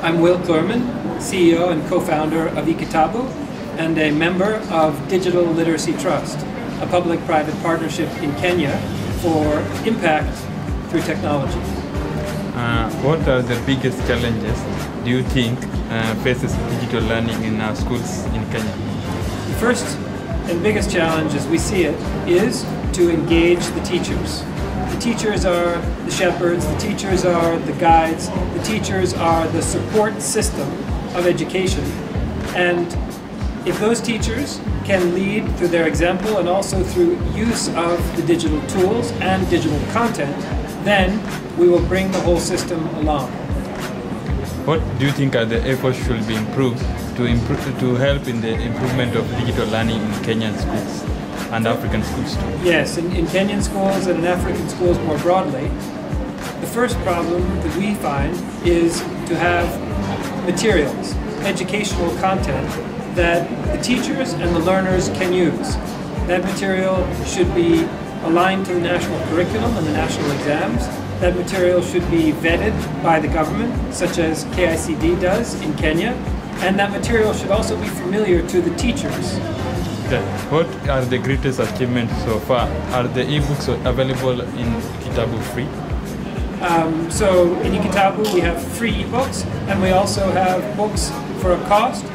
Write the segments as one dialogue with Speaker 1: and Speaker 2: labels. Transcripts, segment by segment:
Speaker 1: I'm Will Clurman, CEO and co-founder of eKitabu and a member of Digital Literacy Trust, a public-private partnership in Kenya for impact through technology.
Speaker 2: What are the biggest challenges do you think faces digital learning in our schools in Kenya?
Speaker 1: The first and biggest challenge as we see it is to engage the teachers. The teachers are the shepherds, the teachers are the guides, the teachers are the support system of education. And if those teachers can lead through their example and also through use of the digital tools and digital content, then we will bring the whole system along.
Speaker 2: What do you think are the efforts should be improved to help in the improvement of digital learning in Kenyan schools and African schools too?
Speaker 1: Yes, in Kenyan schools and in African schools more broadly, the first problem that we find is to have materials, educational content that the teachers and the learners can use. That material should be aligned to the national curriculum and the national exams. That material should be vetted by the government, such as KICD does in Kenya, and that material should also be familiar to the teachers.
Speaker 2: Okay. What are the greatest achievements so far? Are the e-books available in eKitabu free?
Speaker 1: So in eKitabu we have free e-books, and we also have books for a cost,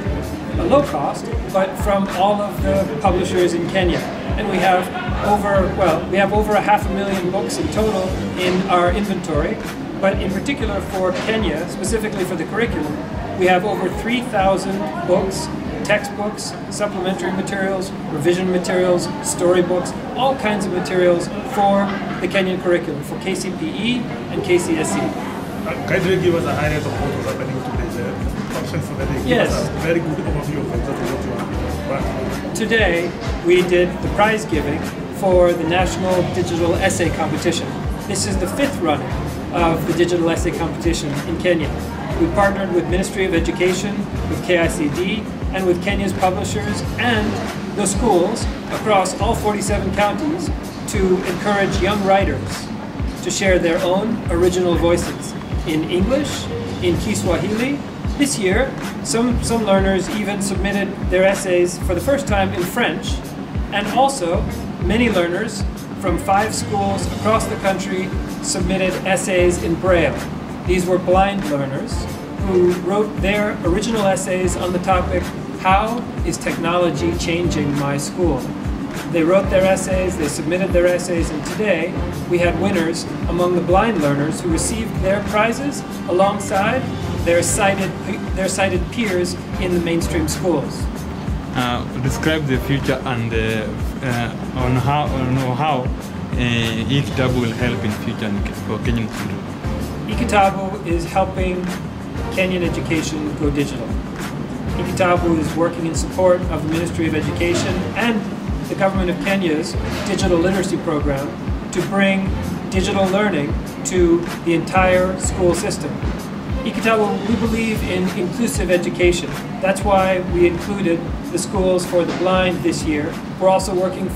Speaker 1: a low cost, but from all of the publishers in Kenya. And we have over 500,000 books in total in our inventory, but in particular for Kenya, specifically for the curriculum, we have over 3,000 books, textbooks, supplementary materials, revision materials, storybooks, all kinds of materials for the Kenyan curriculum, for KCPE and KCSE.
Speaker 3: Can you give us a highlight of what was happening today? The function for the day.
Speaker 1: Yes.
Speaker 3: Give us a very good overview of exactly what you are.
Speaker 1: Today, we did the prize giving for the National Digital Essay Competition. This is the 5th running of the Digital Essay Competition in Kenya. We partnered with Ministry of Education, with KICD, and with Kenya's publishers and the schools across all 47 counties to encourage young writers to share their own original voices in English, in Kiswahili. This year, some learners even submitted their essays for the first time in French, and also many learners from 5 schools across the country submitted essays in Braille. These were blind learners who wrote their original essays on the topic, "How is technology changing my school?" They wrote their essays, they submitted their essays, and today we had winners among the blind learners who received their prizes alongside their sighted peers in the mainstream schools.
Speaker 2: Describe the future and on how eKitabu will help in future for Kenyan children.
Speaker 1: eKitabu is helping Kenyan education go digital. eKitabu is working in support of the Ministry of Education and the government of Kenya's digital literacy program to bring digital learning to the entire school system. eKitabu, we believe in inclusive education. That's why we included the schools for the blind this year. We're also working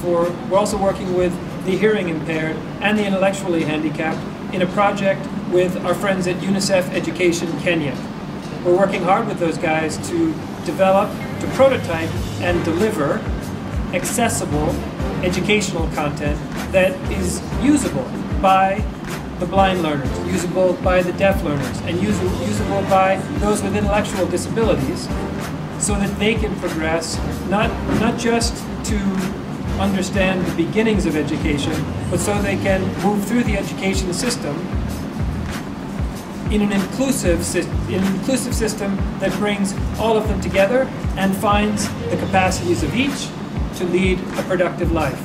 Speaker 1: with the hearing impaired and the intellectually handicapped in a project with our friends at UNICEF Education Kenya. We're working hard with those guys to develop, to prototype, and deliver accessible educational content that is usable by the blind learners, usable by the deaf learners, and usable by those with intellectual disabilities, so that they can progress not just to understand the beginnings of education, but so they can move through the education system in an inclusive system that brings all of them together and finds the capacities of each to lead a productive life.